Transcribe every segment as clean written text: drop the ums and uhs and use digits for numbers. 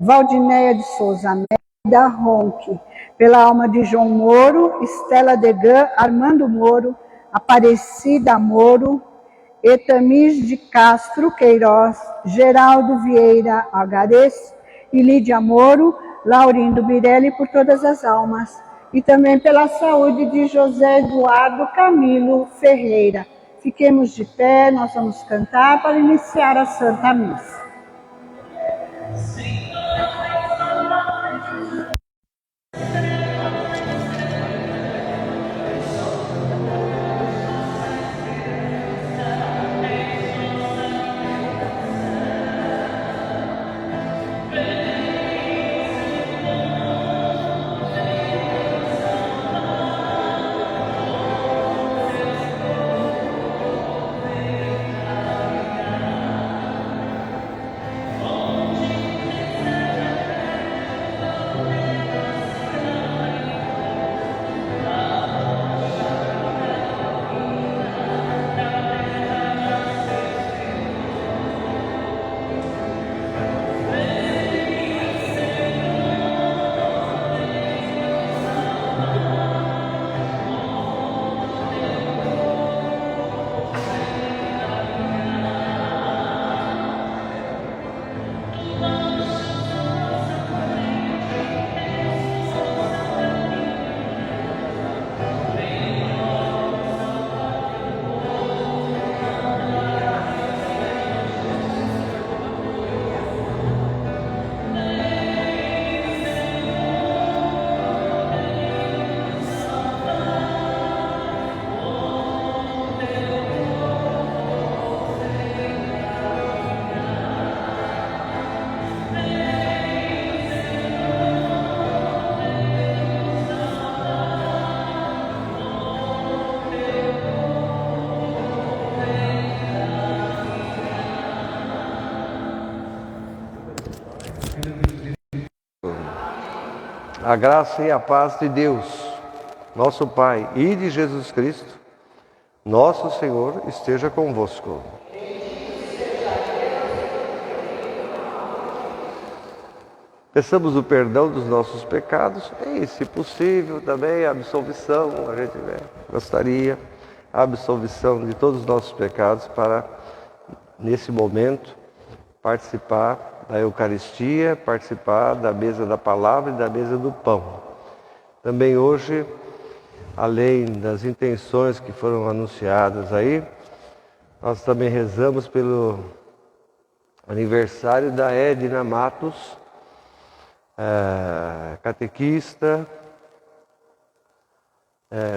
Valdinéia de Souza Almeida Ronque, pela alma de João Moro, Estela Degan, Armando Moro, Aparecida Moro, Etamis de Castro Queiroz, Geraldo Vieira Agares e Lídia Moro, Laurindo Birelli, por todas as almas. E também pela saúde de José Eduardo Camilo Ferreira. Fiquemos de pé, nós vamos cantar para iniciar a Santa Missa. A graça e a paz de Deus, nosso Pai, e de Jesus Cristo, nosso Senhor, esteja convosco. Peçamos o perdão dos nossos pecados e, se possível, também a absolvição, a gente gostaria, a absolvição de todos os nossos pecados para, nesse momento, participar da Eucaristia, participar da mesa da palavra e da mesa do pão. Também hoje, além das intenções que foram anunciadas aí, nós também rezamos pelo aniversário da Edna Matos, catequista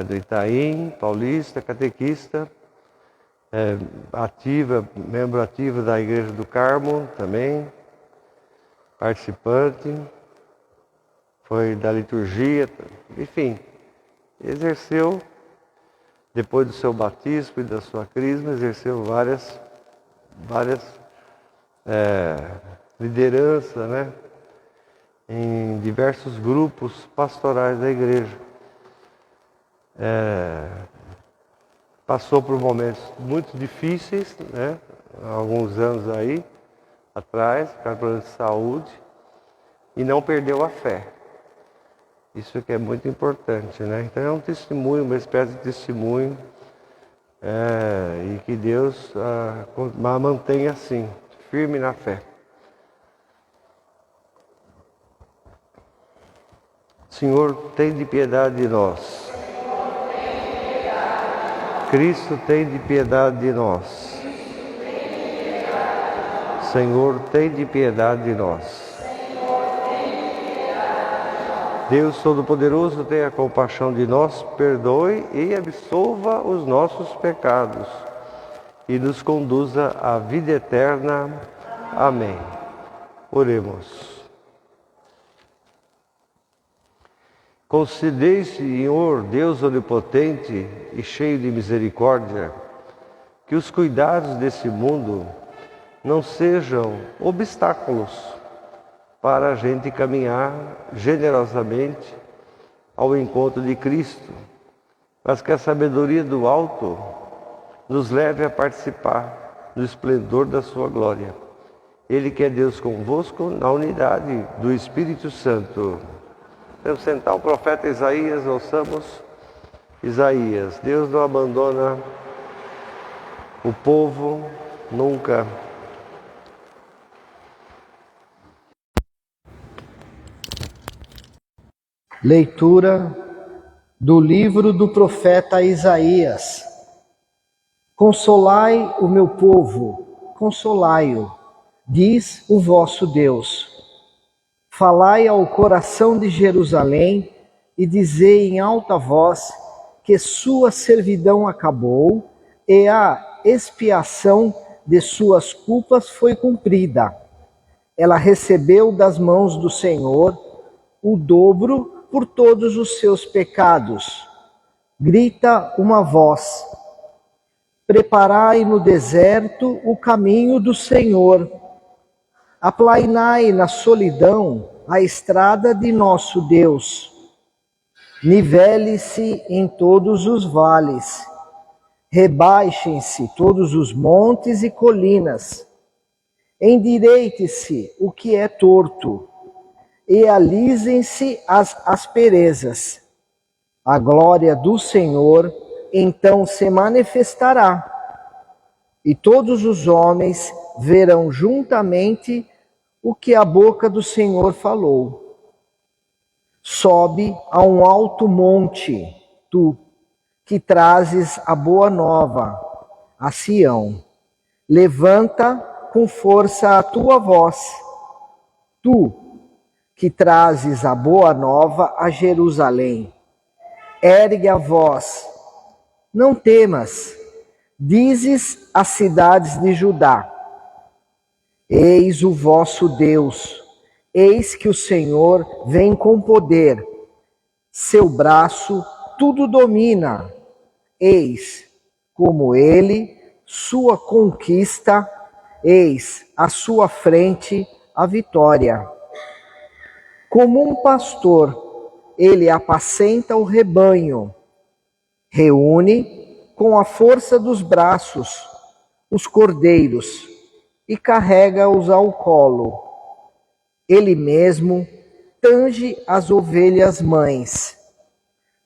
do Itaim, paulista, catequista, ativa, membro ativo da Igreja do Carmo também, participante, foi da liturgia, enfim, exerceu, depois do seu batismo e da sua crisma, exerceu várias lideranças, né, em diversos grupos pastorais da igreja. Passou por momentos muito difíceis, né, há alguns anos aí atrás, por causa de problemas de saúde, e não perdeu a fé. Isso que é muito importante, né? Então é um testemunho, uma espécie de testemunho, e que Deus a mantenha assim, firme na fé. Senhor, tem de piedade de nós. Cristo, tem de piedade de nós. Senhor, tem de piedade de nós. Deus Todo-Poderoso, tenha compaixão de nós, perdoe e absolva os nossos pecados e nos conduza à vida eterna. Amém. Oremos. Concedei, Senhor, Deus Onipotente e cheio de misericórdia, que os cuidados desse mundo não sejam obstáculos para a gente caminhar generosamente ao encontro de Cristo, mas que a sabedoria do alto nos leve a participar do esplendor da sua glória. Ele que é Deus convosco, na unidade do Espírito Santo. Vamos sentar o profeta Isaías, ouçamos Isaías. Deus não abandona o povo nunca. Leitura do livro do profeta Isaías. Consolai o meu povo, consolai-o, diz o vosso Deus. Falai ao coração de Jerusalém e dizei em alta voz que sua servidão acabou e a expiação de suas culpas foi cumprida. Ela recebeu das mãos do Senhor o dobro por todos os seus pecados. Grita uma voz: preparai no deserto o caminho do Senhor. Aplainai na solidão a estrada de nosso Deus. Nivele-se em todos os vales. Rebaixem-se todos os montes e colinas. Endireite-se o que é torto. E alisem-se as asperezas. A glória do Senhor então se manifestará, e todos os homens verão juntamente o que a boca do Senhor falou. Sobe a um alto monte, tu, que trazes a boa nova a Sião. Levanta com força a tua voz, tu, que trazes a boa nova a Jerusalém. Ergue a voz, não temas, dizes às cidades de Judá: eis o vosso Deus, eis que o Senhor vem com poder, seu braço tudo domina, eis como ele, sua conquista, eis à sua frente a vitória. Como um pastor, ele apacenta o rebanho, reúne com a força dos braços os cordeiros e carrega-os ao colo. Ele mesmo tange as ovelhas mães.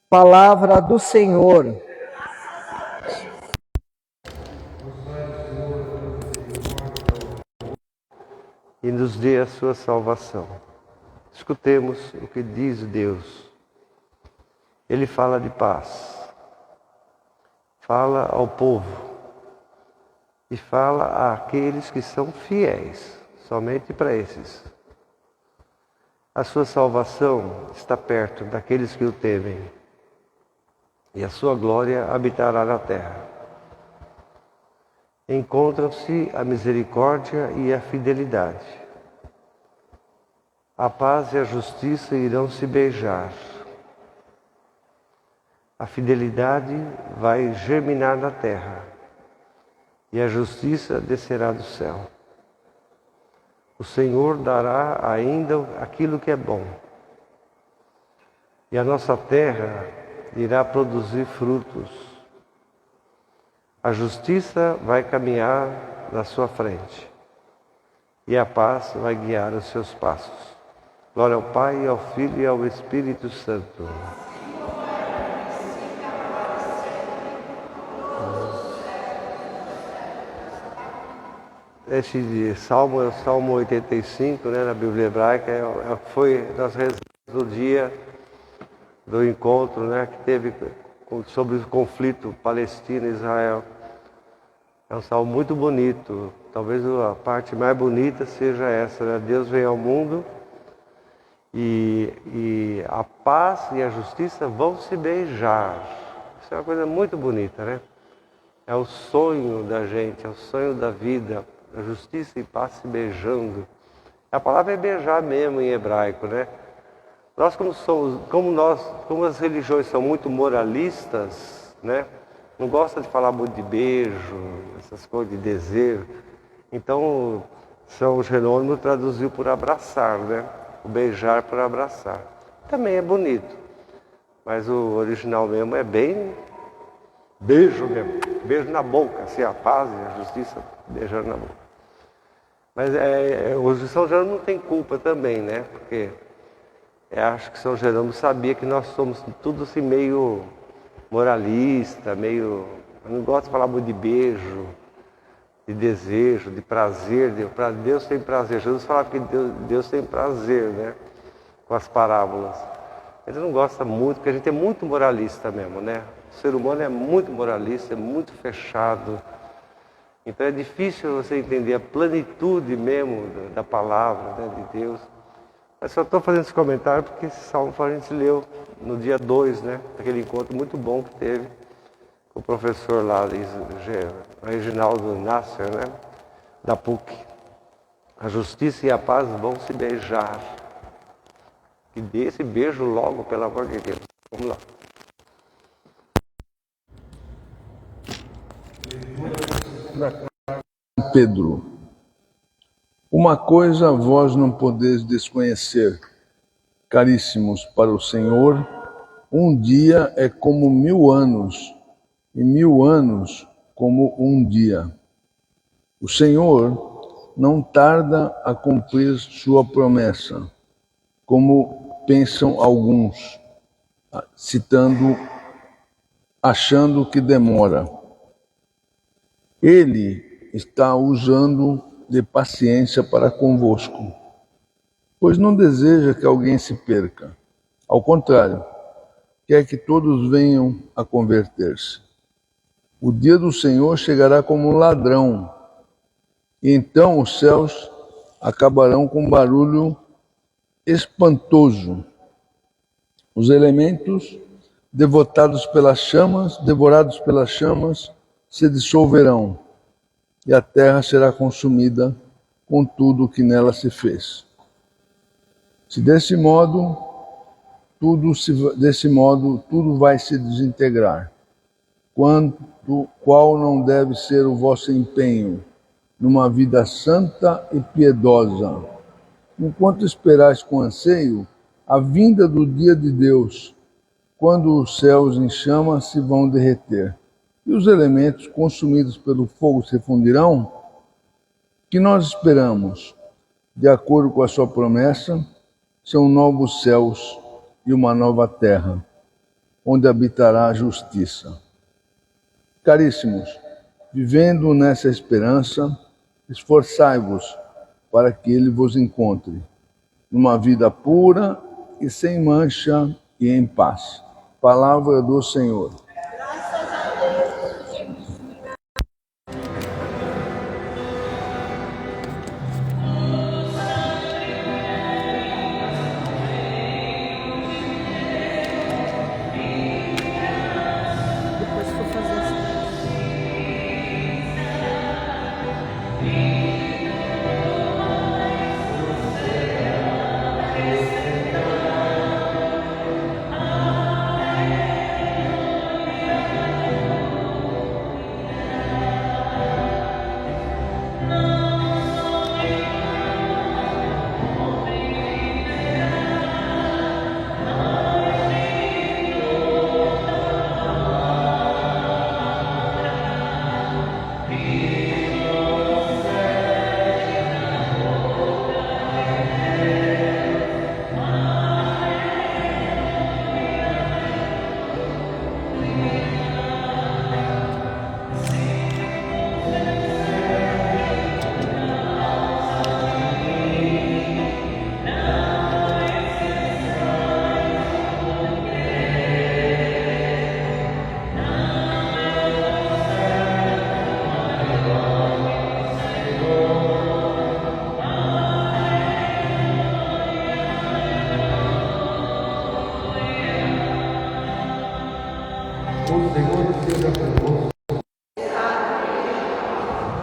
Palavra do Senhor. E nos dê a sua salvação. Escutemos o que diz Deus. Ele fala de paz. Fala ao povo. E fala àqueles que são fiéis. Somente para esses. A sua salvação está perto daqueles que o temem. E a sua glória habitará na terra. Encontram-se a misericórdia e a fidelidade. A paz e a justiça irão se beijar. A fidelidade vai germinar na terra. E a justiça descerá do céu. O Senhor dará ainda aquilo que é bom. E a nossa terra irá produzir frutos. A justiça vai caminhar na sua frente. E a paz vai guiar os seus passos. Glória ao Pai, ao Filho e ao Espírito Santo. Este salmo é o Salmo 85, né, na Bíblia Hebraica, foi nós rezamos no dia do encontro, né, que teve sobre o conflito Palestina e Israel. É um salmo muito bonito, talvez a parte mais bonita seja essa, né? Deus vem ao mundo e a paz e a justiça vão se beijar. Isso é uma coisa muito bonita, né? É o sonho da gente, é o sonho da vida, a justiça e paz se beijando. A palavra é beijar mesmo em hebraico, né? Nós como as religiões são muito moralistas, né? Não gosta de falar muito de beijo, essas coisas de desejo. Então, São Jerônimo traduziu por abraçar, né? O beijar por abraçar. Também é bonito, mas o original mesmo é bem beijo mesmo. Beijo na boca, assim, a paz e a justiça beijando na boca. Mas hoje São Jerônimo não tem culpa também, né? Porque acho que São Jerônimo sabia que nós somos tudo assim meio moralista, meio... Eu não gosto de falar muito de beijo, de desejo, de prazer. Deus tem prazer. Jesus falava que Deus tem prazer, né? Com as parábolas. Ele não gosta muito, porque a gente é muito moralista mesmo, né? O ser humano é muito moralista, é muito fechado. Então é difícil você entender a plenitude mesmo da palavra, né, de Deus. Mas só estou fazendo esse comentário porque esse salmo a gente leu no dia 2, né? Aquele encontro muito bom que teve com o professor lá, Reginaldo Nasser, né? Da PUC. A justiça e a paz vão se beijar. Que dê esse beijo logo, pelo amor de Deus. Vamos lá. Pedro, uma coisa vós não podeis desconhecer, caríssimos, para o Senhor, um dia é como 1000 anos, e 1000 anos como um dia. O Senhor não tarda a cumprir sua promessa, como pensam alguns, achando que demora. Ele está usando de paciência para convosco, pois não deseja que alguém se perca. Ao contrário, quer que todos venham a converter-se. O dia do Senhor chegará como um ladrão, e então os céus acabarão com um barulho espantoso. Os elementos, devorados pelas chamas, se dissolverão, e a terra será consumida com tudo o que nela se fez. Desse modo, tudo vai se desintegrar. Qual não deve ser o vosso empenho numa vida santa e piedosa, enquanto esperais com anseio a vinda do dia de Deus, quando os céus em chamas se vão derreter e os elementos consumidos pelo fogo se fundirão? Que nós esperamos, de acordo com a sua promessa, são novos céus e uma nova terra, onde habitará a justiça. Caríssimos, vivendo nessa esperança, esforçai-vos para que ele vos encontre, numa vida pura e sem mancha e em paz. Palavra do Senhor. Depois vou fazer assim.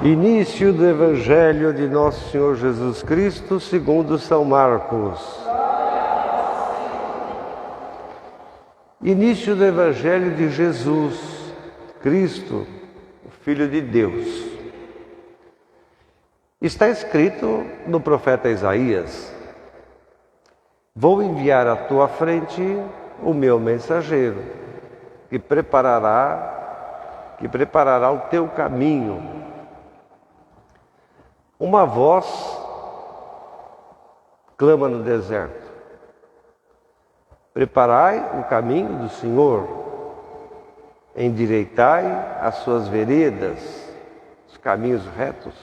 Início do Evangelho de Nosso Senhor Jesus Cristo, segundo São Marcos. Início do Evangelho de Jesus Cristo, o Filho de Deus. Está escrito no profeta Isaías: vou enviar à tua frente o meu mensageiro, que preparará o teu caminho. uma voz clama no deserto: preparai o caminho do Senhor, endireitai as suas veredas, os caminhos retos.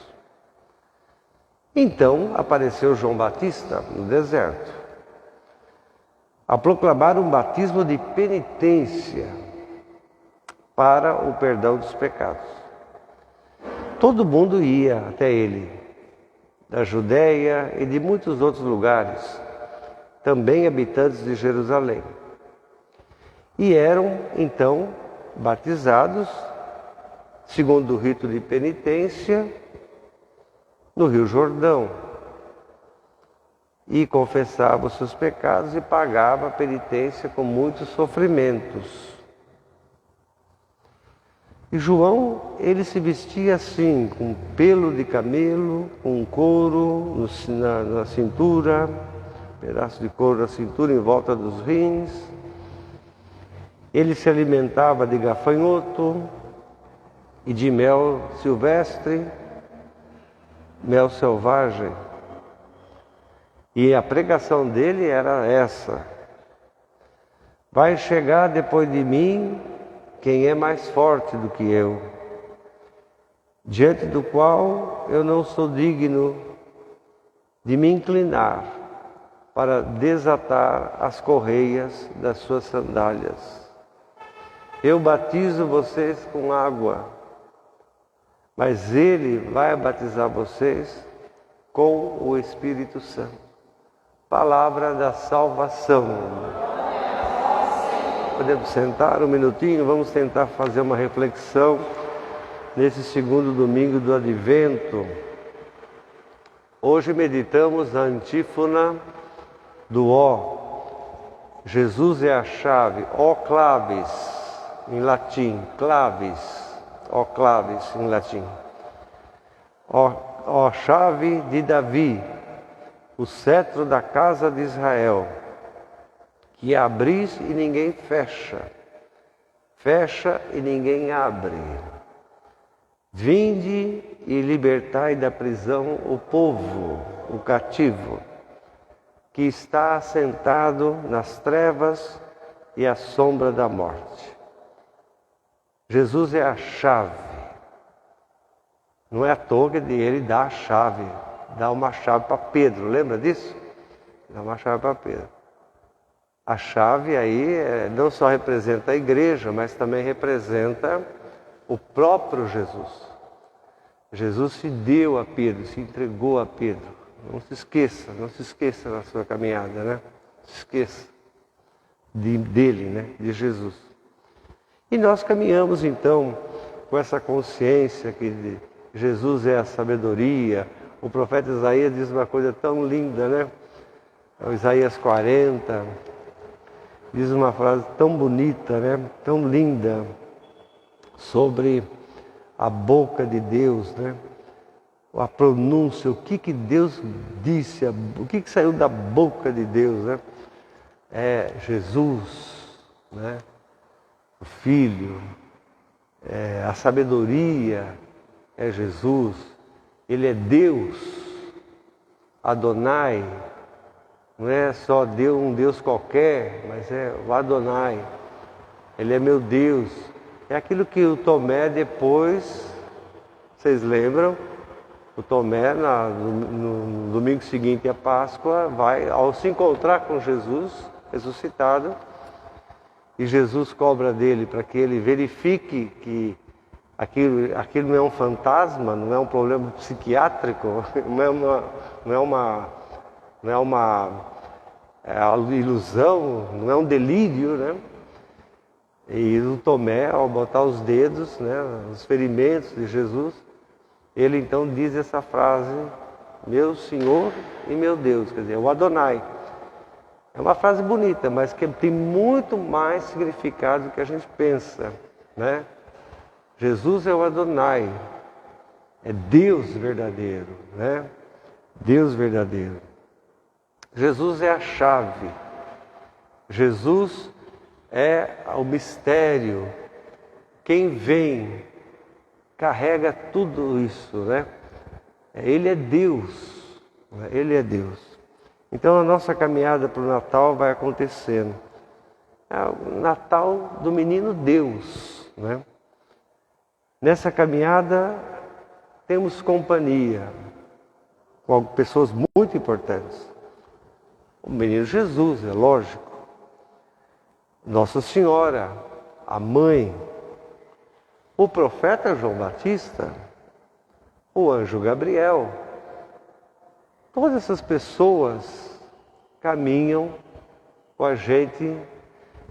Então apareceu João Batista no deserto, a proclamar um batismo de penitência para o perdão dos pecados. Todo mundo ia até ele, da Judéia e de muitos outros lugares, também habitantes de Jerusalém. E eram, então, batizados, segundo o rito de penitência, no Rio Jordão. E confessava os seus pecados e pagava a penitência com muitos sofrimentos. E João, ele se vestia assim, com pelo de camelo, com couro na cintura, pedaço de couro na cintura em volta dos rins. Ele se alimentava de gafanhoto e de mel silvestre, mel selvagem. E a pregação dele era essa: vai chegar depois de mim quem é mais forte do que eu, diante do qual eu não sou digno de me inclinar para desatar as correias das suas sandálias. Eu batizo vocês com água, mas ele vai batizar vocês com o Espírito Santo. Palavra da salvação. Podemos sentar um minutinho, vamos tentar fazer uma reflexão nesse segundo domingo do Advento. Hoje meditamos a antífona do Ó. Jesus é a chave, ó claves, em latim, claves, ó claves em latim. Ó chave de Davi, o cetro da casa de Israel, que abris e ninguém fecha, fecha e ninguém abre. Vinde e libertai da prisão o povo, o cativo, que está assentado nas trevas e à sombra da morte. Jesus é a chave. Não é à toa que ele dá a chave, dá uma chave para Pedro, lembra disso? Dá uma chave para Pedro. A chave aí não só representa a igreja, mas também representa o próprio Jesus. Jesus se deu a Pedro, se entregou a Pedro. Não se esqueça na sua caminhada, né? Não se esqueça dele, né? De Jesus. E nós caminhamos então com essa consciência que Jesus é a sabedoria. O profeta Isaías diz uma coisa tão linda, né? O Isaías 40 diz uma frase tão bonita, né? Tão linda, sobre a boca de Deus, né? A pronúncia, o que Deus disse, o que saiu da boca de Deus, né? É Jesus, né? O Filho, a sabedoria é Jesus, Ele é Deus, Adonai, não é só Deus, um Deus qualquer, mas é o Adonai, Ele é meu Deus. É aquilo que o Tomé depois, vocês lembram? O Tomé, no domingo seguinte à Páscoa, vai, ao se encontrar com Jesus ressuscitado, e Jesus cobra dele para que ele verifique que aquilo não é um fantasma, não é um problema psiquiátrico, não é uma ilusão, não é um delírio, né? E o Tomé, ao botar os dedos, né, os ferimentos de Jesus, ele então diz essa frase: meu Senhor e meu Deus, quer dizer, o Adonai. É uma frase bonita, mas que tem muito mais significado do que a gente pensa, né? Jesus é o Adonai, é Deus verdadeiro, né? Deus verdadeiro. Jesus é a chave. Jesus é o mistério. Quem vem carrega tudo isso, né? Ele é Deus, Ele é Deus. Então a nossa caminhada para o Natal vai acontecendo. É o Natal do menino Deus, né? Nessa caminhada temos companhia com pessoas muito importantes. O menino Jesus, é lógico. Nossa Senhora, a mãe, o profeta João Batista, o anjo Gabriel. Todas essas pessoas caminham com a gente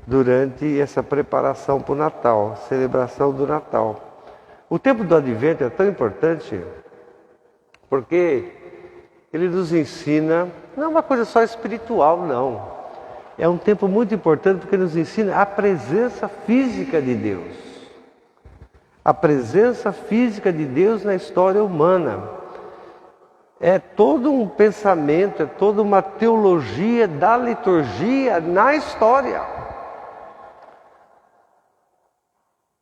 durante essa preparação para o Natal, celebração do Natal. O tempo do Advento é tão importante porque ele nos ensina, não é uma coisa só espiritual, não. É um tempo muito importante porque nos ensina a presença física de Deus. A presença física de Deus na história humana. É todo um pensamento, é toda uma teologia da liturgia na história.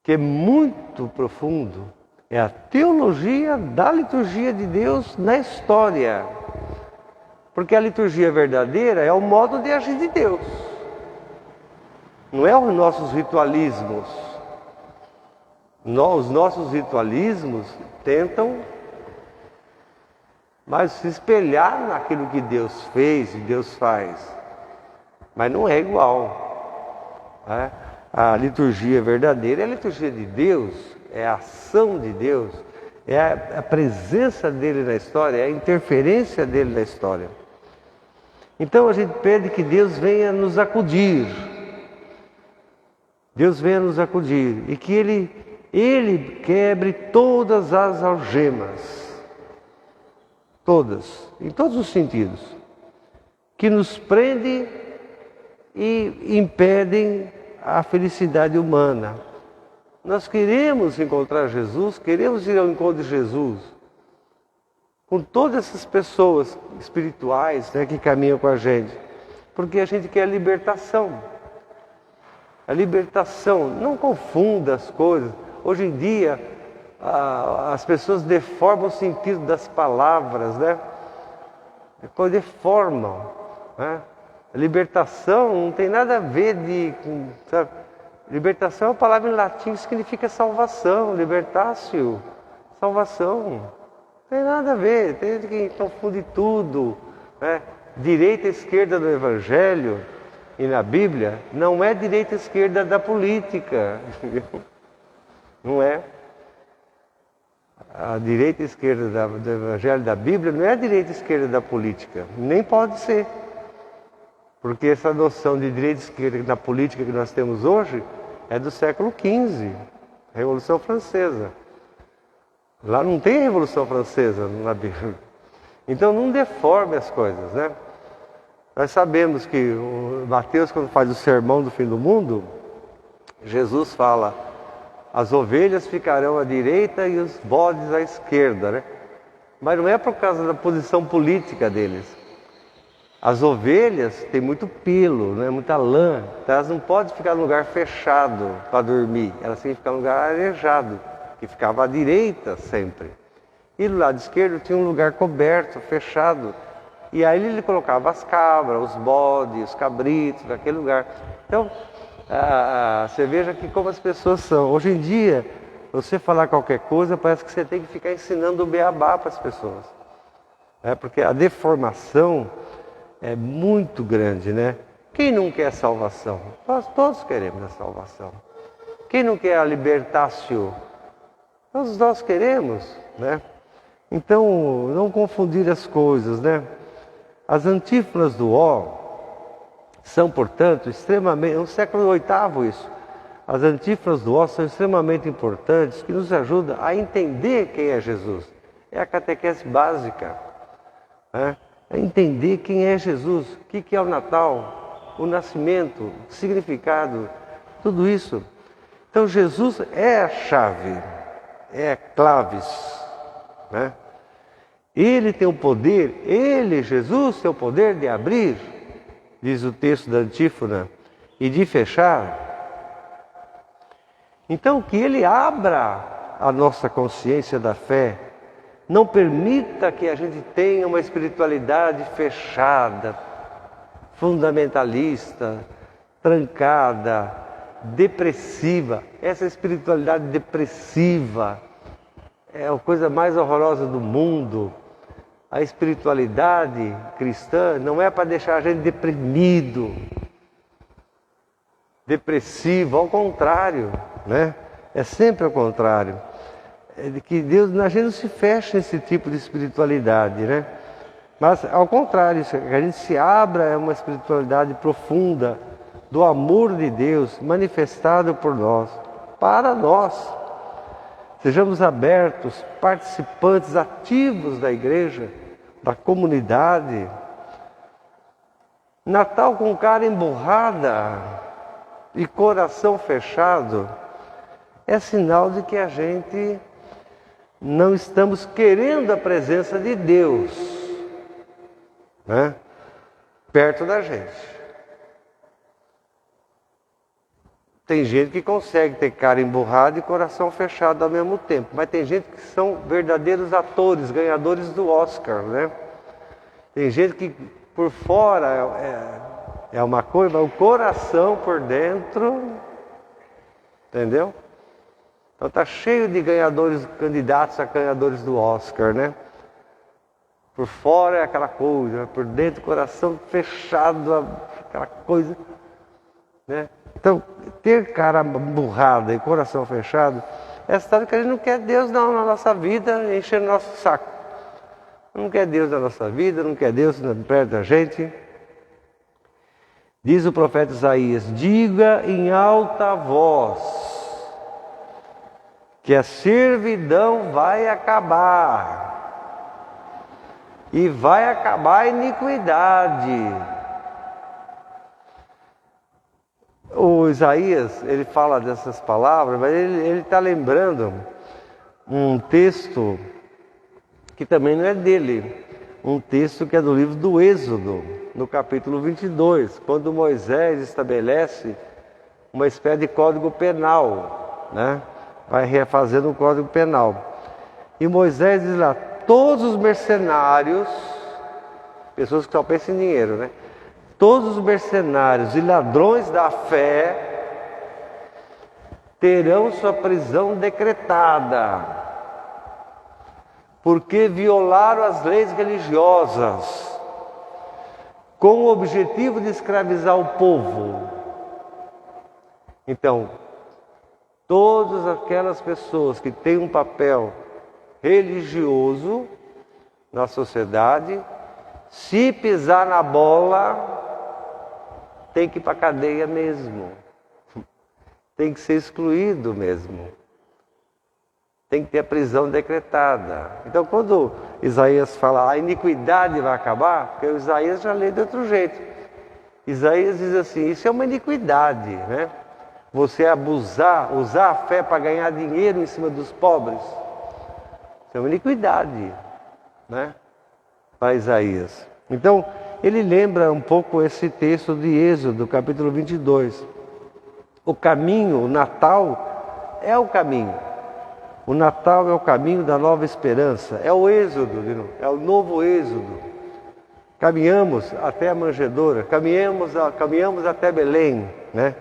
Que é muito profundo. É a teologia da liturgia de Deus na história. Porque a liturgia verdadeira é o modo de agir de Deus. Não é os nossos ritualismos. Os nossos ritualismos tentam mas se espelhar naquilo que Deus fez e Deus faz. Mas não é igual. Né? A liturgia verdadeira é a liturgia de Deus, é a ação de Deus, é a presença dele na história, é a interferência dele na história. Então a gente pede que Deus venha nos acudir. Deus venha nos acudir e que Ele quebre todas as algemas. Todas, em todos os sentidos, que nos prendem e impedem a felicidade humana. Nós queremos encontrar Jesus, queremos ir ao encontro de Jesus, com todas essas pessoas espirituais, né, que caminham com a gente, porque a gente quer a libertação. A libertação, não confunda as coisas. Hoje em dia, as pessoas deformam o sentido das palavras, né? Deformam, né? A libertação não tem nada a ver sabe? Libertação é uma palavra em latim que significa salvação, libertatio, salvação. Não tem nada a ver, tem gente que confunde tudo, né? Direita e esquerda do Evangelho e na Bíblia não é direita e esquerda da política, não é. A direita e esquerda do Evangelho da Bíblia não é a direita e esquerda da política, nem pode ser. Porque essa noção de direita e esquerda na política que nós temos hoje é do século XV, Revolução Francesa. Lá não tem Revolução Francesa na Bíblia. Então não deforme as coisas, né? Nós sabemos que o Mateus, quando faz o sermão do fim do mundo, Jesus fala: as ovelhas ficarão à direita e os bodes à esquerda, né? Mas não é por causa da posição política deles. As ovelhas têm muito pelo, né? Muita lã, então elas não podem ficar num lugar fechado para dormir, elas têm que ficar num lugar arejado, que ficava à direita sempre. E do lado esquerdo tinha um lugar coberto, fechado, e aí ele colocava as cabras, os bodes, os cabritos naquele lugar. Então, você veja que como as pessoas são. Hoje em dia, você falar qualquer coisa, parece que você tem que ficar ensinando o beabá para as pessoas. Porque a deformação é muito grande, né? Quem não quer salvação? Nós todos queremos a salvação. Quem não quer a libertatio? Todos nós queremos, né? Então, não confundir as coisas, né? As antífonas do ó são, portanto, extremamente... No século VIII isso. As antífonas do ó são extremamente importantes, que nos ajudam a entender quem é Jesus. É a catequese básica, né? É entender quem é Jesus, o que é o Natal, o nascimento, o significado, tudo isso. Então Jesus é a chave, é a claves, né? Ele tem o poder, Jesus, tem o poder de abrir, diz o texto da antífona, e de fechar. Então que Ele abra a nossa consciência da fé, Não permita que a gente tenha uma espiritualidade fechada, fundamentalista, trancada, depressiva. Essa espiritualidade depressiva é a coisa mais horrorosa do mundo. A espiritualidade cristã não é para deixar a gente deprimido, depressivo, ao contrário, né? É sempre ao contrário. É de que Deus, a gente não se fecha nesse tipo de espiritualidade, né? Mas ao contrário, que a gente se abra a uma espiritualidade profunda do amor de Deus manifestado por nós, para nós. Sejamos abertos, participantes ativos da igreja, da comunidade. Natal com cara emburrada e coração fechado é sinal de que a gente não estamos querendo a presença de Deus, né, perto da gente. Tem gente que consegue ter cara emburrada e coração fechado ao mesmo tempo, mas tem gente que são verdadeiros atores, ganhadores do Oscar, né? Tem gente que por fora é uma coisa, mas o coração por dentro, entendeu? Então está cheio de ganhadores, candidatos a ganhadores do Oscar, né? Por fora é aquela coisa, por dentro o coração fechado, aquela coisa, né? Então, ter cara burrada e coração fechado é sinal que a gente não quer Deus não na nossa vida, enchendo o nosso saco. Não quer Deus na nossa vida, não quer Deus perto da gente. Diz o profeta Isaías: diga em alta voz que a servidão vai acabar, e vai acabar a iniquidade. O Isaías, ele fala dessas palavras, mas ele está lembrando um texto que também não é dele, um texto que é do livro do Êxodo, no capítulo 22, quando Moisés estabelece uma espécie de código penal, né? Vai refazendo o código penal. E Moisés diz lá: todos os mercenários, pessoas que só pensam em dinheiro, né? Todos os mercenários e ladrões da fé terão sua prisão decretada, porque violaram as leis religiosas com o objetivo de escravizar o povo. Então, todas aquelas pessoas que têm um papel religioso na sociedade, se pisar na bola, tem que ir para a cadeia mesmo. Tem que ser excluído mesmo. Tem que ter a prisão decretada. Então, quando Isaías fala a iniquidade vai acabar, porque o Isaías já lê de outro jeito. Isaías diz assim: isso é uma iniquidade, né? Você abusar, usar a fé para ganhar dinheiro em cima dos pobres. Isso é uma iniquidade, né? Para Isaías. Então, ele lembra um pouco esse texto de Êxodo, capítulo 22. O caminho, o Natal é o caminho. O Natal é o caminho da nova esperança. É o Êxodo, é o novo Êxodo. Caminhamos até a manjedoura, caminhamos até Belém, né?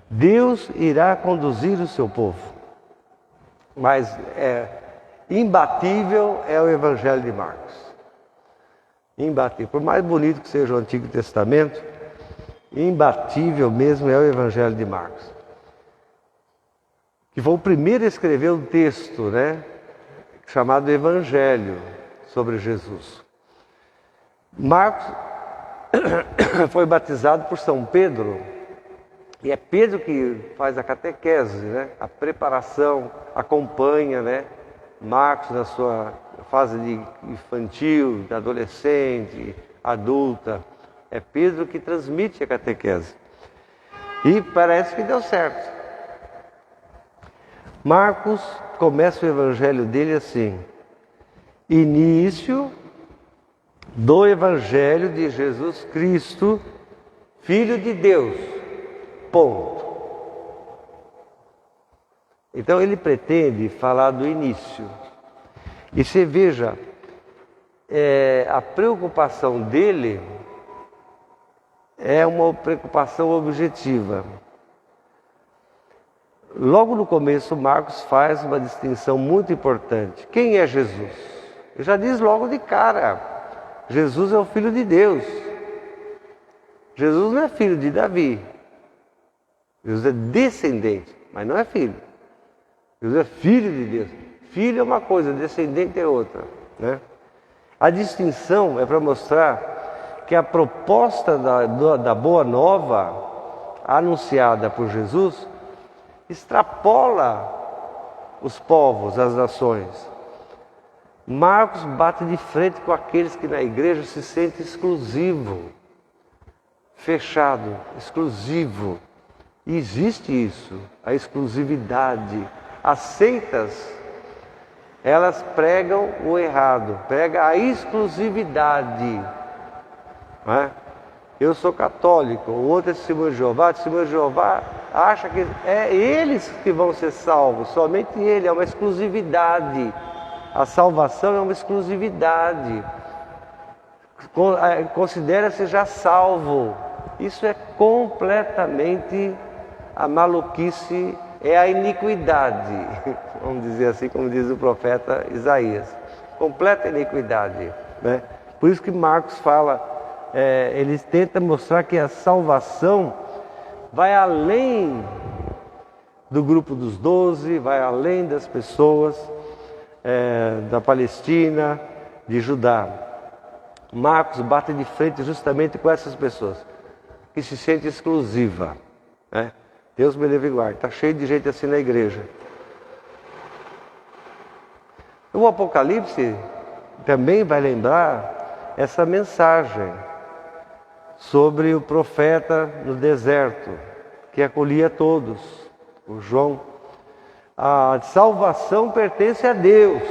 Deus irá conduzir o seu povo. Mas imbatível é o Evangelho de Marcos. Imbatível. Por mais bonito que seja o Antigo Testamento, imbatível mesmo é o Evangelho de Marcos. Que foi o primeiro a escrever um texto, né, chamado Evangelho sobre Jesus. Marcos foi batizado por São Pedro, e é Pedro que faz a catequese, né, a preparação, acompanha, né, Marcos na sua fase de infantil, de adolescente, adulta. É Pedro que transmite a catequese. E parece que deu certo. Marcos começa o evangelho dele assim: início do evangelho de Jesus Cristo, Filho de Deus. Ponto. Então ele pretende falar do início. E você veja, a preocupação dele é uma preocupação objetiva. Logo no começo, Marcos faz uma distinção muito importante. Quem é Jesus? Ele já diz logo de cara, Jesus é o Filho de Deus. Jesus não é filho de Davi. Jesus é descendente, mas não é filho. Jesus é Filho de Deus. Filho é uma coisa, descendente é outra, né? A distinção é para mostrar que a proposta da Boa Nova, anunciada por Jesus, extrapola os povos, as nações. Marcos bate de frente com aqueles que na igreja se sentem exclusivo, fechado, exclusivo. E existe isso, a exclusividade. As seitas, elas pregam o errado, pregam a exclusividade. Não é? Eu sou católico, o outro é testemunho de Jeová. Testemunho de Jeová acha que é eles que vão ser salvos, somente ele, é uma exclusividade. A salvação é uma exclusividade. Considera-se já salvo. Isso é completamente a maluquice, é a iniquidade, vamos dizer assim, como diz o profeta Isaías. Completa iniquidade, né? Por isso que Marcos fala, ele tenta mostrar que a salvação vai além do grupo dos 12, vai além das pessoas da Palestina, de Judá. Marcos bate de frente justamente com essas pessoas que se sentem exclusivas, né? Deus me livre e guarde, está cheio de gente assim na igreja. O Apocalipse também vai lembrar essa mensagem sobre o profeta no deserto, que acolhia todos, o João. A salvação pertence a Deus.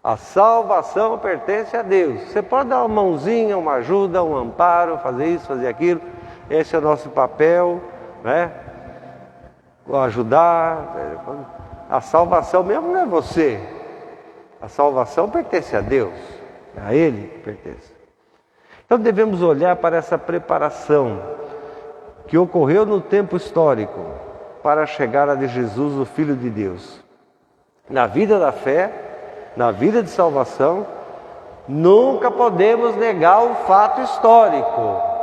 A salvação pertence a Deus. Você pode dar uma mãozinha, uma ajuda, um amparo, fazer isso, fazer aquilo. Esse é o nosso papel, né? Ajudar. A salvação mesmo não é você. A salvação pertence a Deus. A Ele pertence. Então devemos olhar para essa preparação que ocorreu no tempo histórico para a chegada de Jesus, o Filho de Deus. Na vida da fé, na vida de salvação, nunca podemos negar o fato histórico.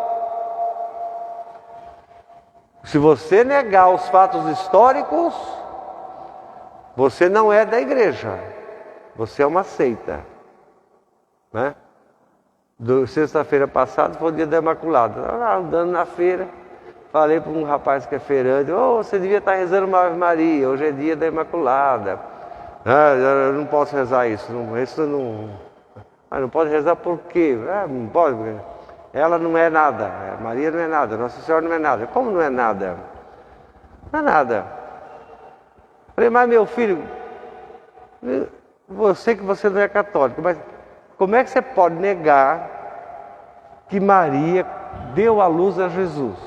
Se você negar os fatos históricos, você não é da igreja, você é uma seita, né? Sexta-feira passada foi o dia da Imaculada. Eu lá andando na feira, falei para um rapaz que é feirante: você devia estar rezando uma Ave Maria, hoje é dia da Imaculada. Eu não posso rezar isso, não pode rezar por quê? Não pode, porque ela não é nada, Maria não é nada, Nossa Senhora não é nada. Como não é nada? Não é nada. Falei: mas meu filho, você não é católico, mas como é que você pode negar que Maria deu à luz a Jesus?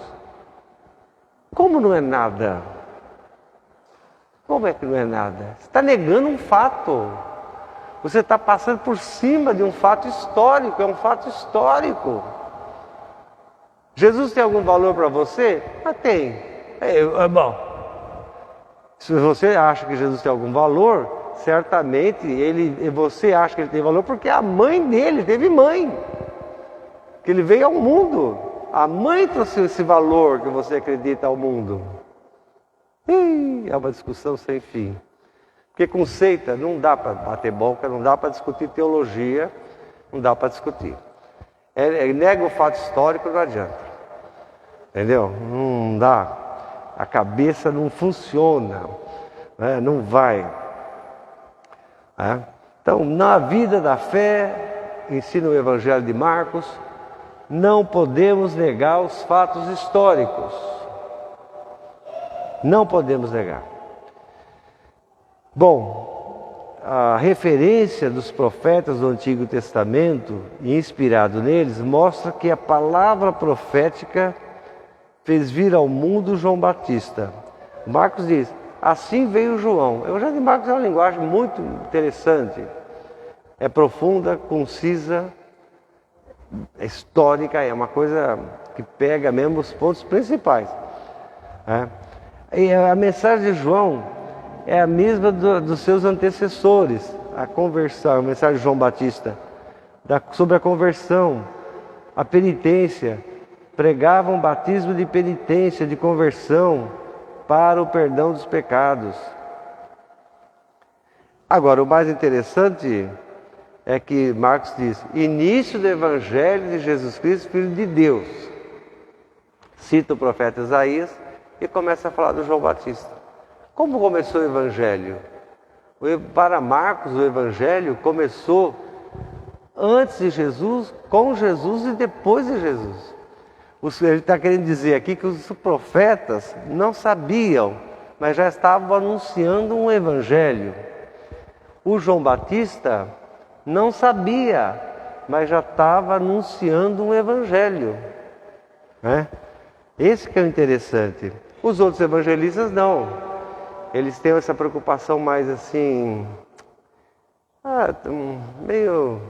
Como não é nada? Como é que não é nada? Você está negando um fato. Você está passando por cima de um fato histórico, é um fato histórico. Jesus tem algum valor para você? Mas tem. Bom, se você acha que Jesus tem algum valor, certamente você acha que ele tem valor porque a mãe dele teve mãe. Que ele veio ao mundo. A mãe trouxe esse valor que você acredita ao mundo. É uma discussão sem fim. Porque com seita não dá para bater boca, não dá para discutir teologia, não dá para discutir. Nega o fato histórico, não adianta. Entendeu? Não dá. A cabeça não funciona, né? Não vai. Então, na vida da fé, ensina o Evangelho de Marcos, não podemos negar os fatos históricos. Não podemos negar. Bom, a referência dos profetas do Antigo Testamento, inspirado neles, mostra que a palavra profética fez vir ao mundo João Batista. Marcos diz: assim veio João. O Evangelho de Marcos é uma linguagem muito interessante. É profunda, concisa, é histórica, é uma coisa que pega mesmo os pontos principais. E a mensagem de João é a mesma dos seus antecessores, a conversão, a mensagem de João Batista, sobre a conversão, a penitência, pregavam batismo de penitência, de conversão, para o perdão dos pecados. Agora, o mais interessante é que Marcos diz, início do Evangelho de Jesus Cristo, Filho de Deus. Cita o profeta Isaías e começa a falar do João Batista. Como começou o Evangelho? Para Marcos, o Evangelho começou antes de Jesus, com Jesus e depois de Jesus. Ele está querendo dizer aqui que os profetas não sabiam, mas já estavam anunciando um Evangelho. O João Batista não sabia, mas já estava anunciando um Evangelho. Esse que é o interessante. Os outros evangelistas não. Eles têm essa preocupação mais assim, meio,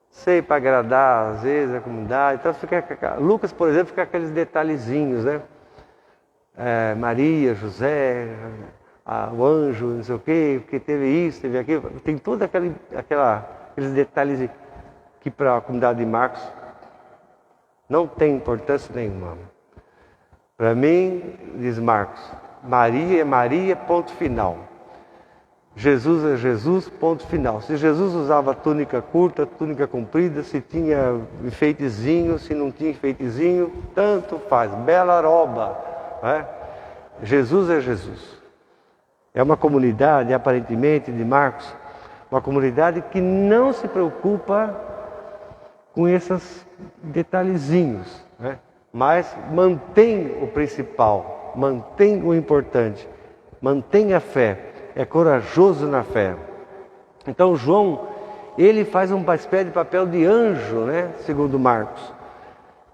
sei, para agradar às vezes a comunidade. Então Lucas, por exemplo, fica aqueles detalhezinhos, né? Maria, José, o anjo, não sei o quê, porque teve isso, teve aquilo. Tem todos aqueles detalhes que para a comunidade de Marcos não tem importância nenhuma. Para mim, diz Marcos, Maria é Maria, ponto final. Jesus é Jesus, ponto final. Se Jesus usava túnica curta, túnica comprida, se tinha enfeitezinho, se não tinha enfeitezinho, tanto faz. Bela roba. Jesus é Jesus. É uma comunidade, aparentemente, de Marcos, uma comunidade que não se preocupa com esses detalhezinhos, mas mantém o principal, mantém o importante, mantém a fé, é corajoso na fé. Então João, ele faz uma espécie de papel de anjo, segundo Marcos.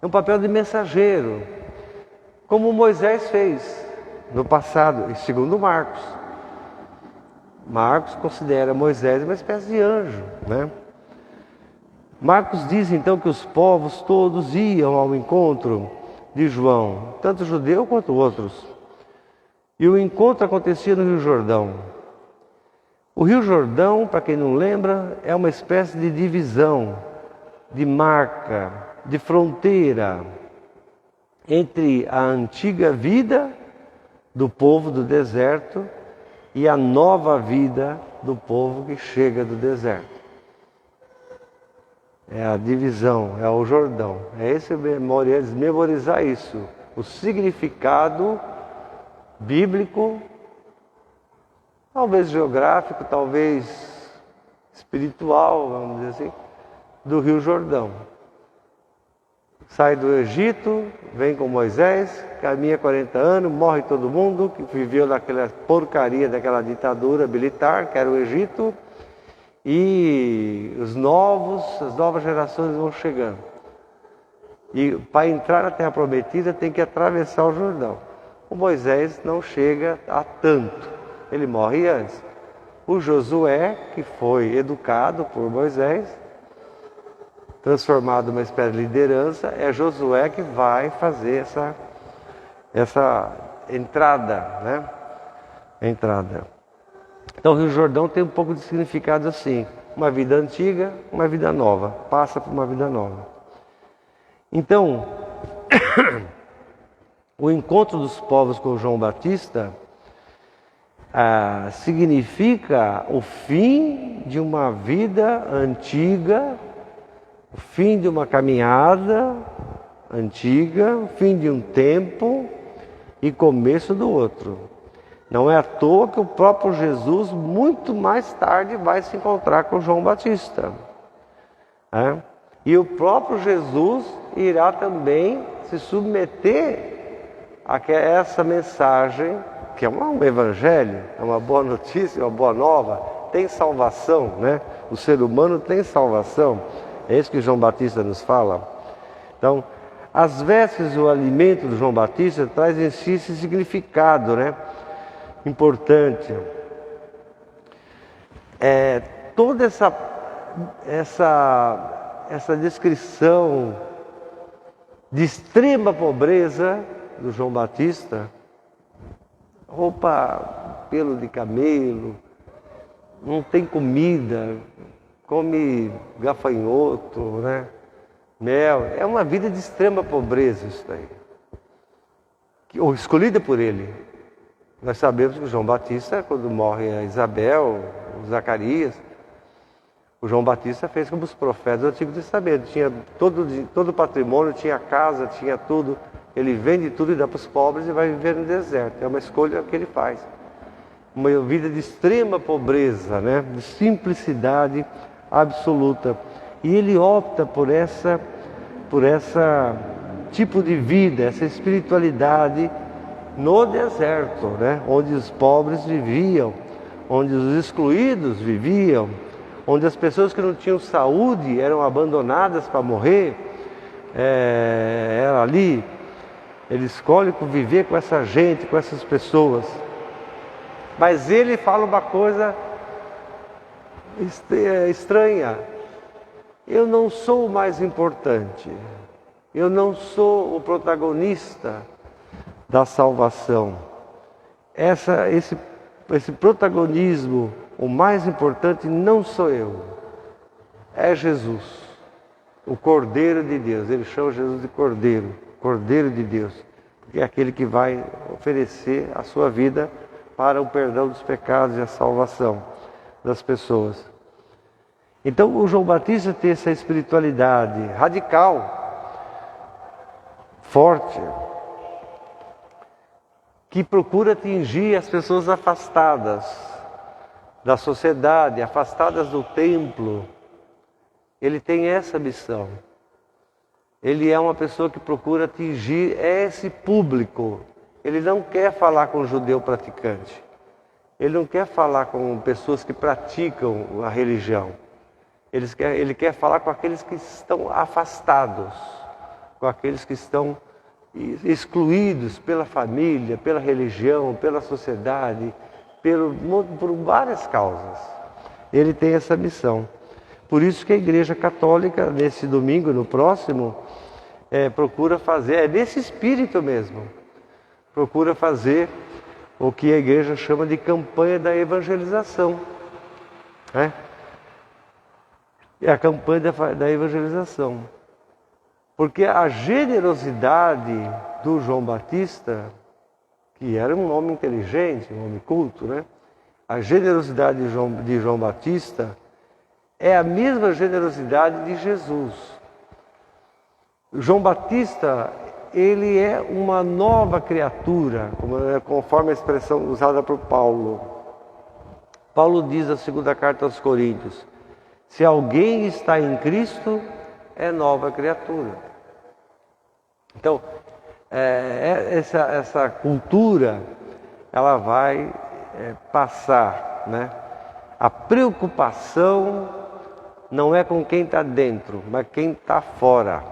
É um papel de mensageiro, como Moisés fez no passado, e segundo Marcos. Marcos considera Moisés uma espécie de anjo, Marcos diz então que os povos todos iam ao encontro de João, tanto judeu quanto outros. E o encontro acontecia no Rio Jordão. O Rio Jordão, para quem não lembra, é uma espécie de divisão, de marca, de fronteira entre a antiga vida do povo do deserto e a nova vida do povo que chega do deserto. É a divisão, é o Jordão. É memorizar isso. O significado bíblico, talvez geográfico, talvez espiritual, vamos dizer assim, do Rio Jordão. Sai do Egito, vem com Moisés, caminha 40 anos, morre todo mundo que viveu naquela porcaria daquela ditadura militar, que era o Egito, e as novas gerações vão chegando. E para entrar na Terra Prometida tem que atravessar o Jordão. O Moisés não chega a tanto, ele morre antes. O Josué, que foi educado por Moisés, transformado numa espécie de liderança, é Josué que vai fazer essa entrada, Entrada. Então o Rio Jordão tem um pouco de significado assim, uma vida antiga, uma vida nova, passa por uma vida nova. Então, o encontro dos povos com João Batista significa o fim de uma vida antiga, o fim de uma caminhada antiga, o fim de um tempo e começo do outro. Não é à toa que o próprio Jesus, muito mais tarde, vai se encontrar com João Batista. E o próprio Jesus irá também se submeter a essa mensagem, que é um evangelho, é uma boa notícia, uma boa nova, tem salvação, O ser humano tem salvação. É isso que João Batista nos fala. Então, as vestes e o alimento de João Batista traz em si esse significado, importante. Toda essa descrição de extrema pobreza do João Batista, roupa, pelo de camelo, não tem comida, come gafanhoto, né? Mel, é uma vida de extrema pobreza isso daí, ou escolhida por ele. Nós sabemos que o João Batista, quando morre a Isabel, o Zacarias, o João Batista fez como os profetas do Antigo Testamento, tinha todo o patrimônio, tinha casa, tinha tudo, ele vende tudo e dá para os pobres e vai viver no deserto, é uma escolha que ele faz. Uma vida de extrema pobreza, né? De simplicidade absoluta. E ele opta por essa tipo de vida, essa espiritualidade no deserto, né? Onde os pobres viviam, onde os excluídos viviam, onde as pessoas que não tinham saúde eram abandonadas para morrer. Era ali, ele escolhe viver com essa gente, com essas pessoas. Mas ele fala uma coisa estranha: eu não sou o mais importante, eu não sou o protagonista da salvação. Esse protagonismo, o mais importante não sou eu, é Jesus, o Cordeiro de Deus. Ele chama Jesus de Cordeiro, Cordeiro de Deus, porque é aquele que vai oferecer a sua vida para o perdão dos pecados e a salvação das pessoas. Então o João Batista tem essa espiritualidade radical, forte, que procura atingir as pessoas afastadas da sociedade, afastadas do templo. Ele tem essa missão. Ele é uma pessoa que procura atingir esse público. Ele não quer falar com o judeu praticante. Ele não quer falar com pessoas que praticam a religião. Ele quer falar com aqueles que estão afastados, com aqueles que estão excluídos pela família, pela religião, pela sociedade, por várias causas. Ele tem essa missão. Por isso que a Igreja Católica, nesse domingo e no próximo, procura fazer, nesse espírito mesmo, procura fazer o que a Igreja chama de campanha da evangelização. É a campanha da evangelização. Porque a generosidade do João Batista, que era um homem inteligente, um homem culto, né? A generosidade de João Batista é a mesma generosidade de Jesus. João Batista, ele é uma nova criatura, conforme a expressão usada por Paulo. Paulo diz na segunda carta aos Coríntios: se alguém está em Cristo, é nova criatura. Então, essa cultura, ela vai passar, né? A preocupação não é com quem está dentro, mas quem está fora.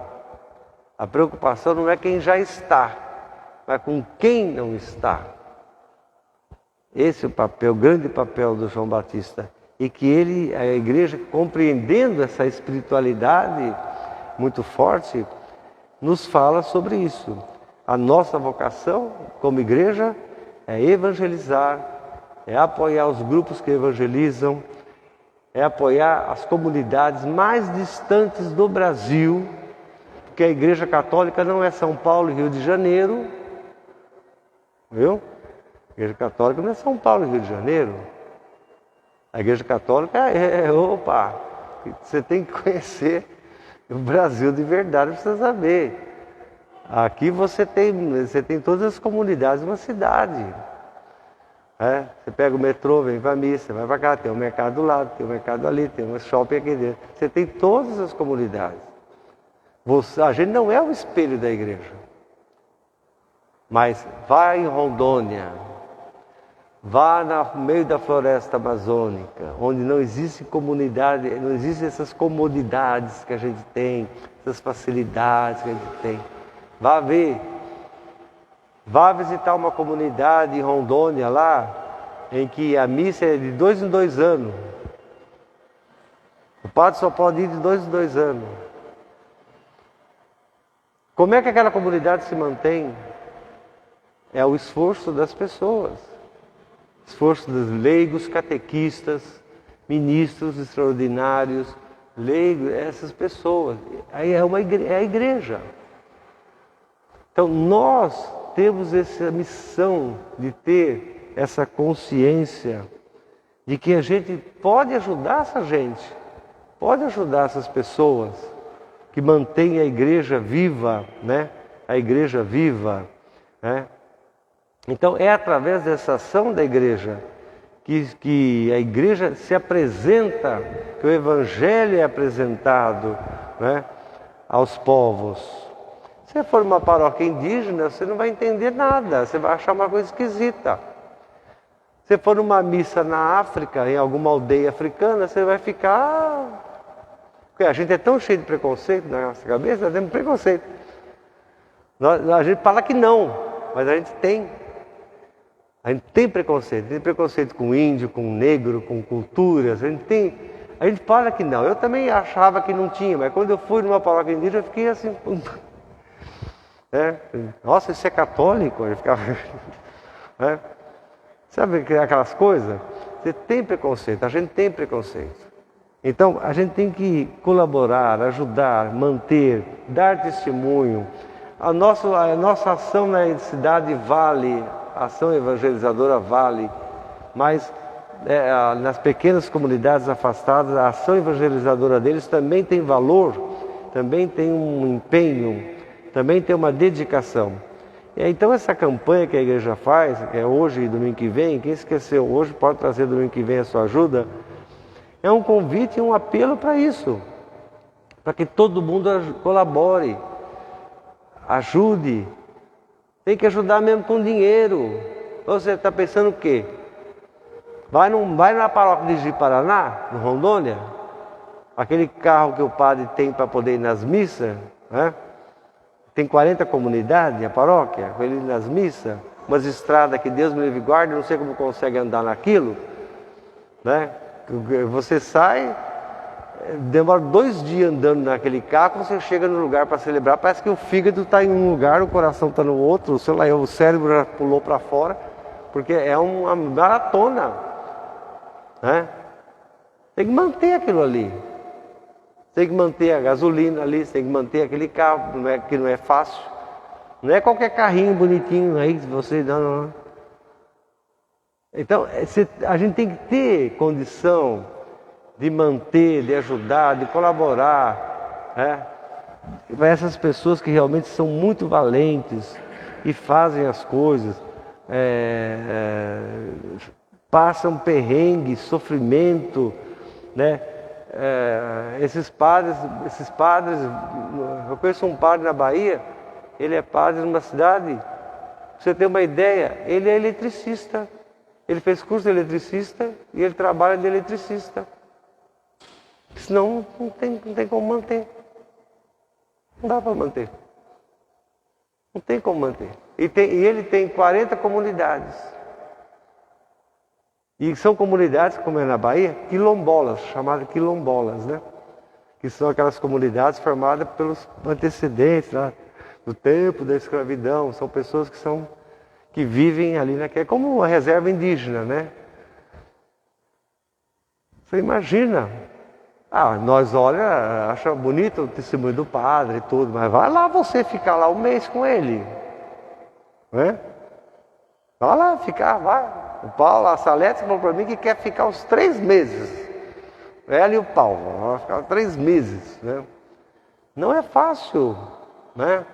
A preocupação não é quem já está, mas com quem não está. Esse é o papel, o grande papel do João Batista. E que a igreja, compreendendo essa espiritualidade muito forte, nos fala sobre isso. A nossa vocação como igreja é evangelizar, é apoiar os grupos que evangelizam, é apoiar as comunidades mais distantes do Brasil, porque a Igreja Católica não é São Paulo e Rio de Janeiro, viu? A Igreja Católica não é São Paulo e Rio de Janeiro. A Igreja Católica você tem que conhecer o Brasil de verdade, precisa saber. Aqui você tem todas as comunidades de uma cidade. Você pega o metrô, vem para a missa, vai para cá, tem um mercado do lado, tem um mercado ali, tem um shopping aqui dentro. Você tem todas as comunidades. A gente não é o espelho da igreja. Mas vá em Rondônia, vá no meio da floresta amazônica, onde não existe comunidade, não existem essas comodidades que a gente tem, essas facilidades que a gente tem. Vá ver. Vá visitar uma comunidade em Rondônia lá, em que a missa é de 2 em 2 anos. O padre só pode ir de 2 em 2 anos. Como é que aquela comunidade se mantém? É o esforço das pessoas. Esforço dos leigos, catequistas, ministros extraordinários, leigos, essas pessoas. Aí é a igreja. Então nós temos essa missão de ter essa consciência de que a gente pode ajudar essa gente, pode ajudar essas pessoas que mantêm a igreja viva, né? A igreja viva, né? Então é através dessa ação da igreja que a igreja se apresenta, que o evangelho é apresentado, né, aos povos. Se você for numa paróquia indígena, você não vai entender nada, você vai achar uma coisa esquisita. Se for numa missa na África, em alguma aldeia africana, você vai ficar... Porque a gente é tão cheio de preconceito na nossa cabeça, nós temos preconceito. A gente fala que não, mas a gente tem. A gente tem preconceito com índio, com negro, com culturas, a gente fala que não. Eu também achava que não tinha, mas quando eu fui numa paróquia indígena, eu fiquei assim... Nossa, isso é católico? Eu ficava... Sabe aquelas coisas? Você tem preconceito, a gente tem preconceito. Então, a gente tem que colaborar, ajudar, manter, dar testemunho. A nossa ação na cidade vale, a ação evangelizadora vale, mas nas pequenas comunidades afastadas, a ação evangelizadora deles também tem valor, também tem um empenho, também tem uma dedicação. E então essa campanha que a igreja faz, que é hoje e domingo que vem, quem esqueceu hoje pode trazer domingo que vem a sua ajuda, é um convite e um apelo para isso, para que todo mundo colabore, ajude. Tem que ajudar mesmo com dinheiro. Você está pensando o quê? Vai na paróquia de Ji-Paraná, no Rondônia, aquele carro que o padre tem para poder ir nas missas, né? Tem 40 comunidades, a paróquia, com ele nas missas, umas estradas que Deus me livre e guarde, não sei como consegue andar naquilo, né? Você sai, demora 2 dias andando naquele carro, você chega no lugar para celebrar, parece que o fígado está em um lugar, o coração está no outro, o cérebro já pulou para fora, porque é uma maratona, né? Tem que manter aquilo ali, tem que manter a gasolina ali, tem que manter aquele carro, que não é fácil, não é qualquer carrinho bonitinho aí que você... Não. Então, a gente tem que ter condição de manter, de ajudar, de colaborar, né? Para essas pessoas que realmente são muito valentes e fazem as coisas, passam perrengue, sofrimento, né? Esses padres, eu conheço um padre na Bahia, ele é padre numa cidade, pra você ter uma ideia, ele é eletricista. Ele fez curso de eletricista e ele trabalha de eletricista. Senão não tem como manter. Não dá para manter. Não tem como manter. E ele tem 40 comunidades. E são comunidades, como é na Bahia, quilombolas, chamadas quilombolas, né? Que são aquelas comunidades formadas pelos antecedentes lá, do tempo da escravidão. São pessoas que vivem ali naquela, como uma reserva indígena, né? Você imagina, nós acha bonito o testemunho do padre e tudo, mas vai lá você ficar lá 1 mês com ele, né? Vai lá ficar, vai. O Paulo, a Salete falou para mim que quer ficar uns 3 meses. Ela e o Paulo, vão ficar 3 meses, né? Não é fácil, né?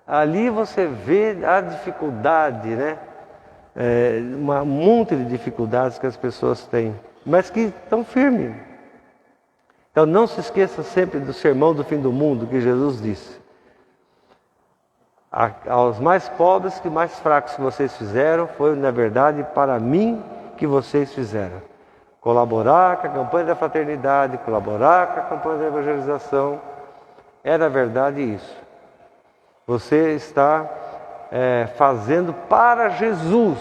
Ali você vê a dificuldade, né? Um monte de dificuldades que as pessoas têm, mas que estão firmes. Então não se esqueça sempre do sermão do fim do mundo que Jesus disse. Aos mais pobres e mais fracos que vocês fizeram, foi na verdade para mim que vocês fizeram. Colaborar com a campanha da fraternidade, colaborar com a campanha da evangelização, é na verdade isso. Você está fazendo para Jesus.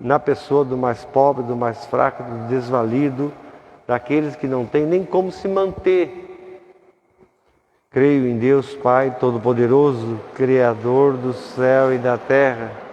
na pessoa do mais pobre, do mais fraco, do desvalido, daqueles que não têm nem como se manter. Creio em Deus Pai Todo-Poderoso, Criador do céu e da terra.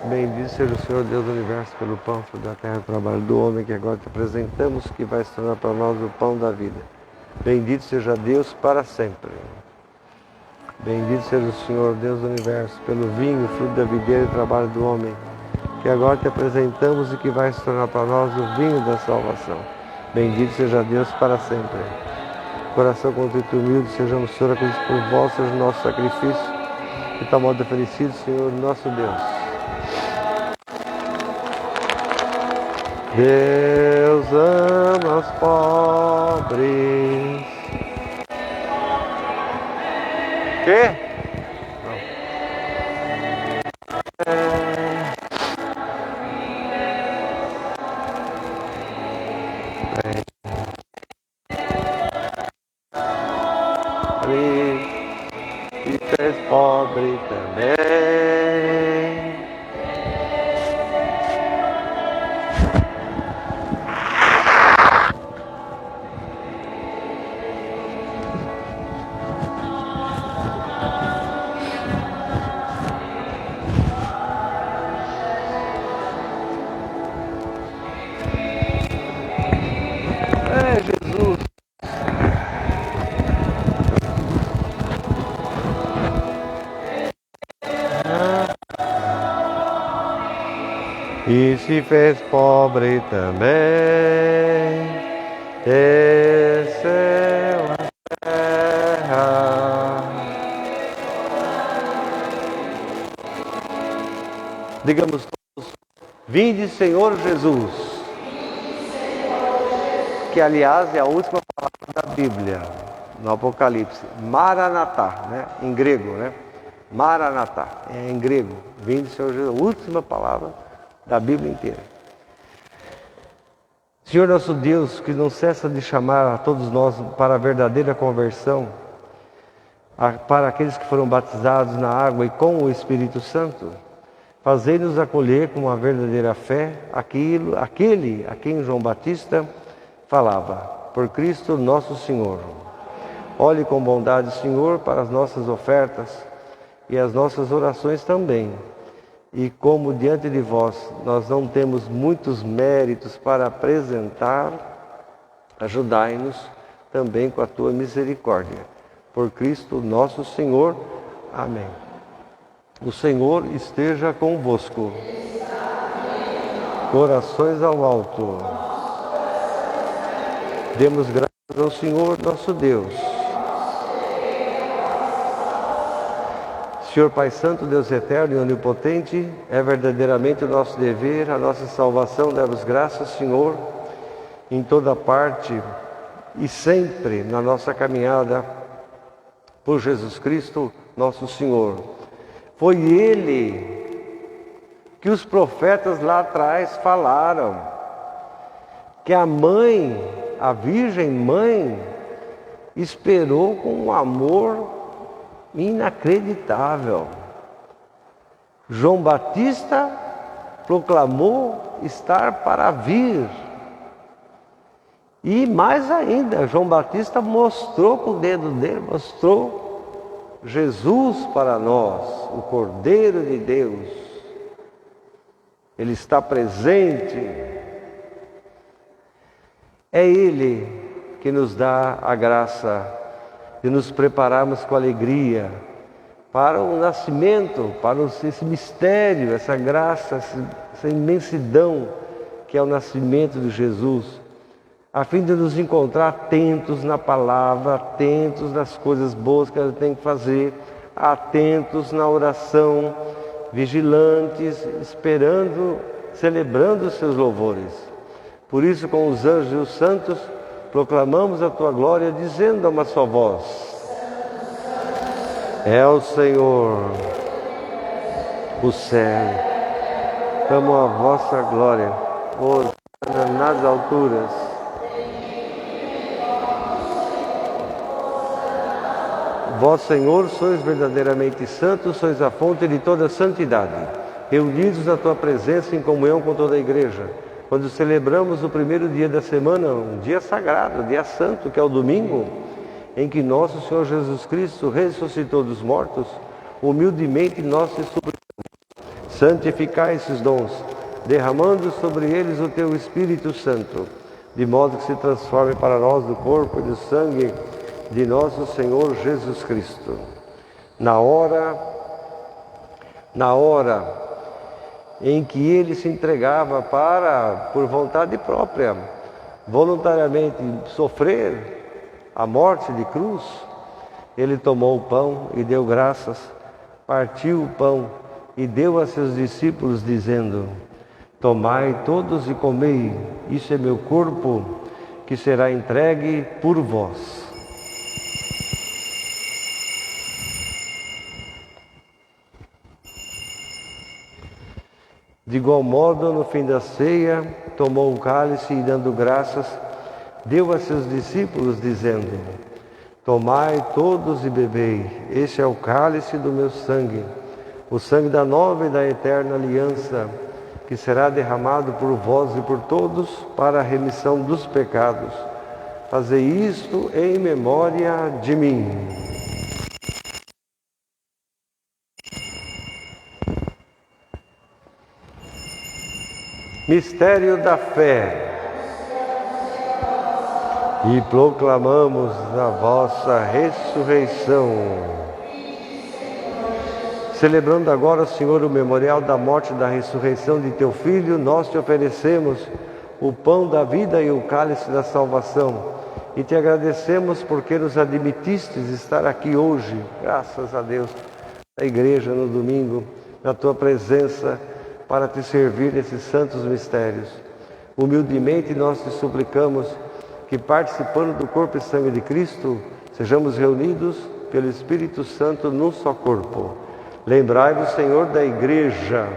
Bendito seja o Senhor Deus do Universo pelo pão, fruto da terra, trabalho do homem que agora te apresentamos, que vai se tornar para nós o pão da vida. Bendito seja Deus para sempre. Bendito seja o Senhor Deus do Universo pelo vinho, fruto da videira e trabalho do homem, que agora te apresentamos e que vai se tornar para nós o vinho da salvação. Bendito seja Deus para sempre. Coração contrito e humilde, sejamos, Senhor, acolhidos por vós, seja o nosso sacrifício. De tal modo oferecido, Senhor, nosso Deus. Deus ama os pobres. Quê? E fez pobre também. Jesus. E se fez pobre também, desceu a terra. Digamos todos, vinde Senhor Jesus, que aliás é a última palavra da Bíblia, no Apocalipse, Maranatá, né? Em grego, né? Maranatá, é em grego, vinde Senhor Jesus, a última palavra da Bíblia inteira. Senhor nosso Deus, que não cessa de chamar a todos nós para a verdadeira conversão, para aqueles que foram batizados na água e com o Espírito Santo, fazei-nos acolher com uma verdadeira fé aquele a quem João Batista falava, por Cristo nosso Senhor. Olhe com bondade, Senhor, para as nossas ofertas e as nossas orações também. E como diante de vós nós não temos muitos méritos para apresentar, ajudai-nos também com a tua misericórdia. Por Cristo nosso Senhor. Amém. O Senhor esteja convosco. Corações ao alto. Demos graças ao Senhor nosso Deus. Senhor Pai Santo, Deus eterno e onipotente, é verdadeiramente o nosso dever, a nossa salvação. Demos graças, Senhor, em toda parte e sempre na nossa caminhada por Jesus Cristo, nosso Senhor. Foi Ele que os profetas lá atrás falaram, que a mãe, a Virgem Mãe, esperou com um amor inacreditável. João Batista proclamou estar para vir. E mais ainda, João Batista mostrou com o dedo dele, mostrou Jesus para nós, o Cordeiro de Deus. Ele está presente. É Ele que nos dá a graça de nos prepararmos com alegria para o nascimento, para esse mistério, essa graça, essa imensidão que é o nascimento de Jesus, a fim de nos encontrar atentos na palavra, atentos nas coisas boas que a gente tem que fazer, atentos na oração, vigilantes, esperando, celebrando os seus louvores. Por isso, com os anjos e os santos, proclamamos a tua glória, dizendo a uma só voz: é o Senhor, o céu, clamo a vossa glória, Hosana nas alturas. Vós, Senhor, sois verdadeiramente santos, sois a fonte de toda santidade. Reunidos na tua presença em comunhão com toda a igreja, quando celebramos o primeiro dia da semana, um dia sagrado, um dia santo, que é o domingo, em que nosso Senhor Jesus Cristo ressuscitou dos mortos, humildemente nós te suplicamos: santificai esses dons, derramando sobre eles o teu Espírito Santo, de modo que se transforme para nós do corpo e do sangue de nosso Senhor Jesus Cristo. Na hora em que ele se entregava para, por vontade própria, voluntariamente sofrer a morte de cruz, ele tomou o pão e deu graças, partiu o pão e deu a seus discípulos, dizendo: tomai todos e comei, isso é meu corpo, que será entregue por vós. De igual modo, no fim da ceia, tomou o cálice e, dando graças, deu a seus discípulos, dizendo: tomai todos e bebei, este é o cálice do meu sangue, o sangue da nova e da eterna aliança, que será derramado por vós e por todos para a remissão dos pecados. Fazei isto em memória de mim. Mistério da fé. E proclamamos a vossa ressurreição. Celebrando agora, Senhor, o memorial da morte e da ressurreição de teu Filho, nós te oferecemos o pão da vida e o cálice da salvação. E te agradecemos porque nos admitistes estar aqui hoje, graças a Deus, na igreja no domingo, na tua presença, para te servir nesses santos mistérios. Humildemente nós te suplicamos que, participando do corpo e sangue de Cristo, sejamos reunidos pelo Espírito Santo num só corpo. Lembrai-vos, Senhor, da igreja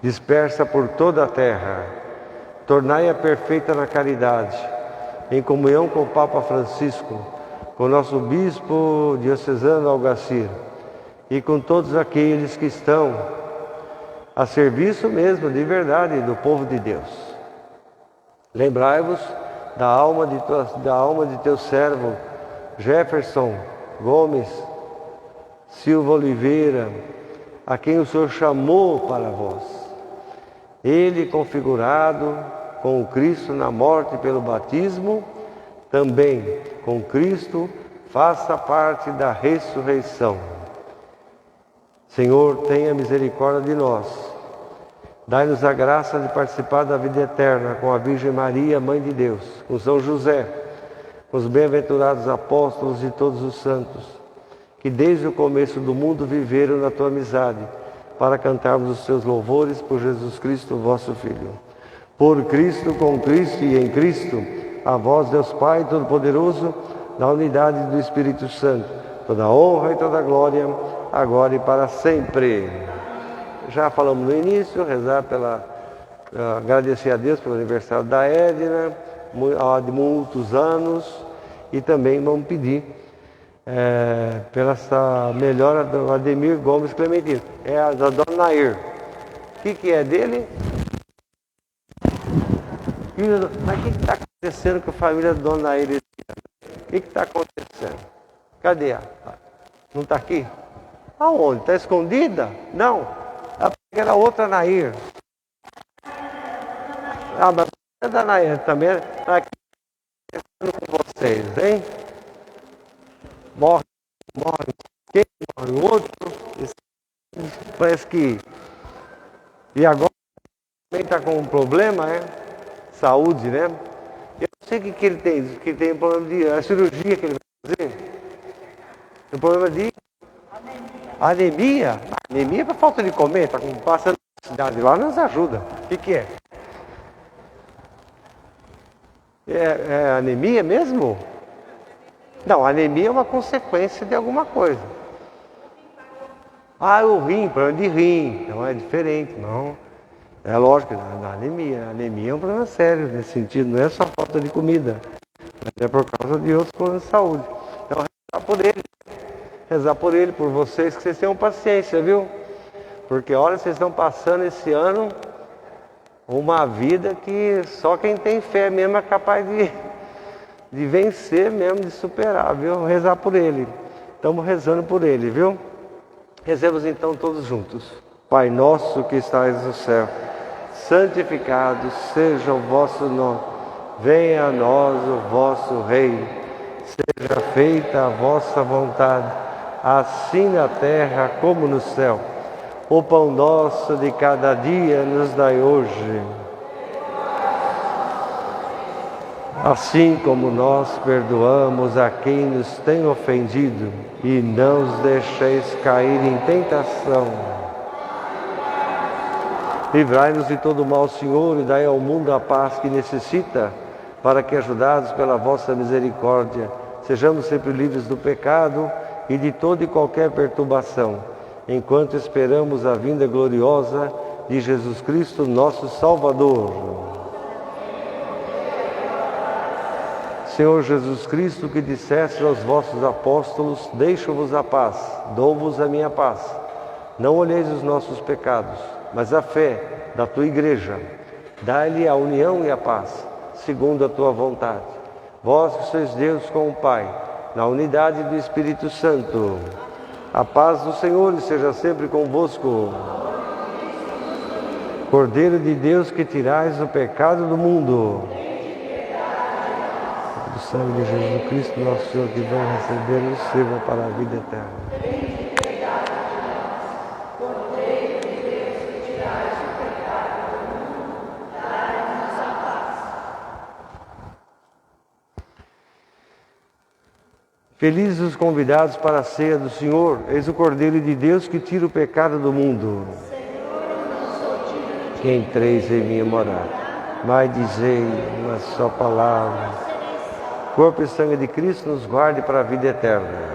dispersa por toda a terra. Tornai-a perfeita na caridade, em comunhão com o Papa Francisco, com o nosso Bispo diocesano Algacir e com todos aqueles que estão a serviço mesmo, de verdade, do povo de Deus. Lembrai-vos da alma de teu servo Jefferson Gomes Silva Oliveira, a quem o Senhor chamou para vós. Ele, configurado com o Cristo na morte pelo batismo, também com Cristo faça parte da ressurreição. Senhor, tenha misericórdia de nós. Dai-nos a graça de participar da vida eterna com a Virgem Maria, Mãe de Deus, com São José, com os bem-aventurados apóstolos e todos os santos, que desde o começo do mundo viveram na tua amizade, para cantarmos os seus louvores por Jesus Cristo, vosso Filho. Por Cristo, com Cristo e em Cristo, a vós, Deus Pai Todo-Poderoso, na unidade do Espírito Santo, toda a honra e toda a glória, agora e para sempre. Já falamos no início, rezar agradecer a Deus pelo aniversário da Edna, de muitos anos, e também vamos pedir pela essa melhora do Ademir Gomes Clementino. É a da Dona Nair. O que é dele? Mas o que está acontecendo com a família da Dona Nair? O que está acontecendo? Cadê ela? Não está aqui? Aonde? Está escondida? Não. Era outra Nair. Mas a da Nair também está aqui com vocês, hein? Morre quem morre o outro, parece que... E agora também está com um problema, saúde, né? Eu não sei o que ele tem, diz que tem um problema de... A cirurgia que ele vai fazer, tem um problema de... Anemia? Anemia é para falta de comer, está passando necessidade lá, nos ajuda. O que é? É anemia mesmo? Não, anemia é uma consequência de alguma coisa. O rim, problema de rim, então é diferente, não. É lógico, a anemia é um problema sério nesse sentido, não é só falta de comida, mas é por causa de outros problemas de saúde. Então, rezar por ele, por vocês, que vocês tenham paciência, viu? Porque olha, vocês estão passando esse ano uma vida que só quem tem fé mesmo é capaz de vencer mesmo, de superar, viu? Rezar por ele. Estamos rezando por ele, viu? Rezemos então todos juntos. Pai nosso que estais no céu, santificado seja o vosso nome. Venha a nós o vosso reino. Seja feita a vossa vontade, assim na terra como no céu. O pão nosso de cada dia nos dai hoje. Assim como nós perdoamos a quem nos tem ofendido, e não os deixeis cair em tentação. Livrai-nos de todo mal, Senhor, e dai ao mundo a paz que necessita, para que, ajudados pela vossa misericórdia, sejamos sempre livres do pecado e de toda e qualquer perturbação, enquanto esperamos a vinda gloriosa de Jesus Cristo, nosso Salvador. Senhor Jesus Cristo, que disseste aos vossos apóstolos, deixo-vos a paz, dou-vos a minha paz. Não olheis os nossos pecados, mas a fé da tua igreja. Dai-lhe a união e a paz, segundo a tua vontade. Vós que sois Deus com o Pai, na unidade do Espírito Santo. A paz do Senhor esteja sempre convosco. Cordeiro de Deus, que tirais o pecado do mundo. Do sangue de Jesus Cristo, nosso Senhor, que vem receber-nos, sirva para a vida eterna. Felizes os convidados para a ceia do Senhor, eis o Cordeiro de Deus que tira o pecado do mundo. Que entreis em minha morada, mas dizei uma só palavra. Corpo e sangue de Cristo nos guarde para a vida eterna.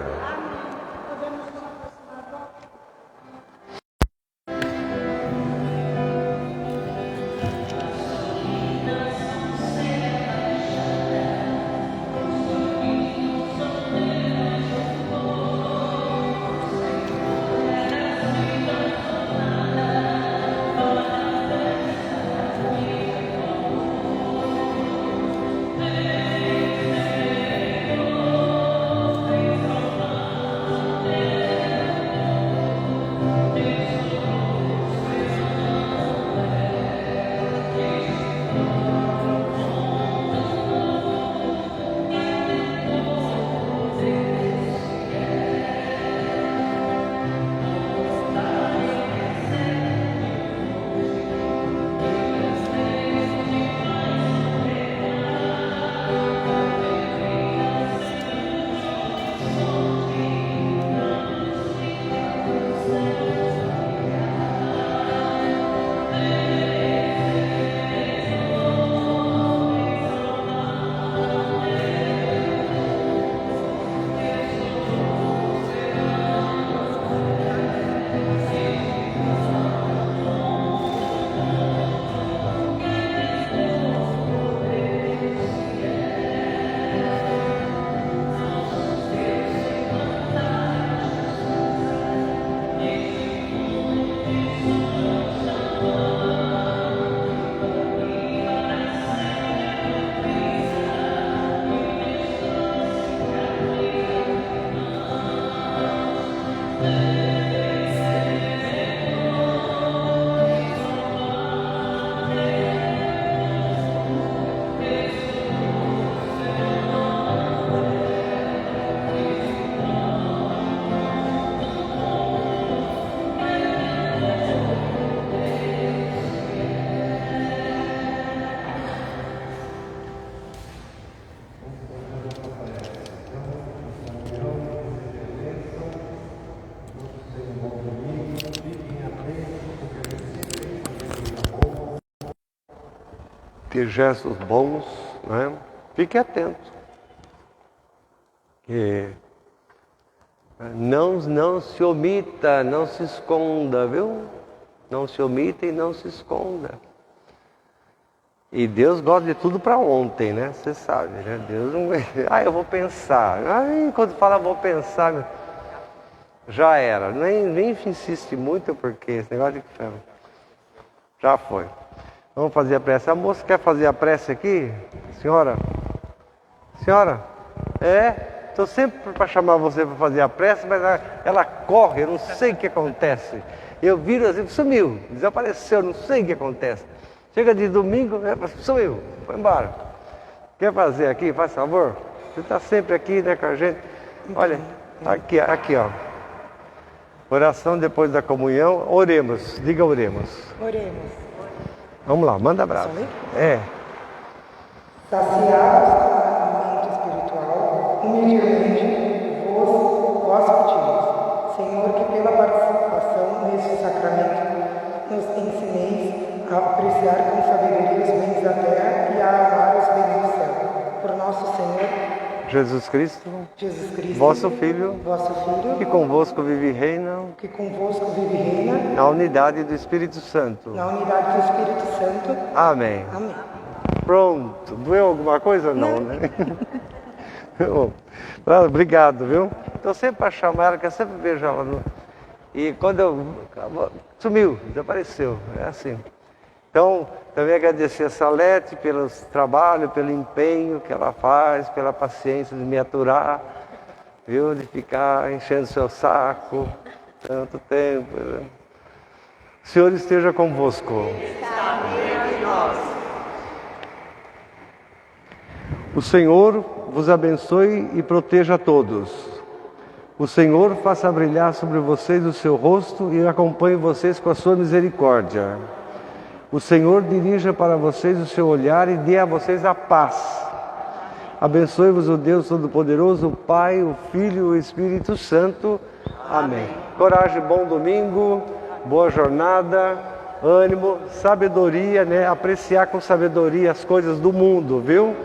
Que gestos bons, né? Fique atento. Que não se omita, não se esconda, viu? Não se omita e não se esconda. E Deus gosta de tudo para ontem, né? Você sabe, né? Deus não... eu vou pensar. Quando fala vou pensar, já era. Nem insiste muito, porque esse negócio de... Já foi. Vamos fazer a prece. A moça quer fazer a prece aqui? Senhora? Senhora? Estou sempre para chamar você para fazer a prece, mas ela corre, eu não sei o que acontece. Eu viro assim, sumiu, desapareceu, não sei o que acontece. Chega de domingo, sumiu, foi embora. Quer fazer aqui, faz favor? Você está sempre aqui, né, com a gente. Olha, aqui, ó. Oração depois da comunhão, oremos, diga oremos. Oremos. Vamos lá, manda abraço. Saciados com alimento espiritual, humildemente vós pedimos, Senhor, que pela participação neste sacramento nos ensineis a apreciar com sabedoria os bens da terra e a amar os bens do céu. Por nosso Senhor Jesus Cristo, vosso Filho, que convosco vive e reina, na unidade do Espírito Santo. Amém. Amém. Pronto. Doeu alguma coisa? Não, né? Obrigado, viu? Estou sempre para chamar ela, que eu sempre vejo ela. E quando eu... Sumiu, desapareceu. É assim. Então, também agradecer a Salete pelo trabalho, pelo empenho que ela faz, pela paciência de me aturar, viu? De ficar enchendo seu saco tanto tempo. O Senhor esteja convosco. O Senhor vos abençoe e proteja a todos. O Senhor faça brilhar sobre vocês o seu rosto e acompanhe vocês com a sua misericórdia. O Senhor dirija para vocês o seu olhar e dê a vocês a paz. Abençoe-vos o Deus Todo-Poderoso, o Pai, o Filho e o Espírito Santo. Amém. Coragem, bom domingo, boa jornada, ânimo, sabedoria, né? Apreciar com sabedoria as coisas do mundo, viu?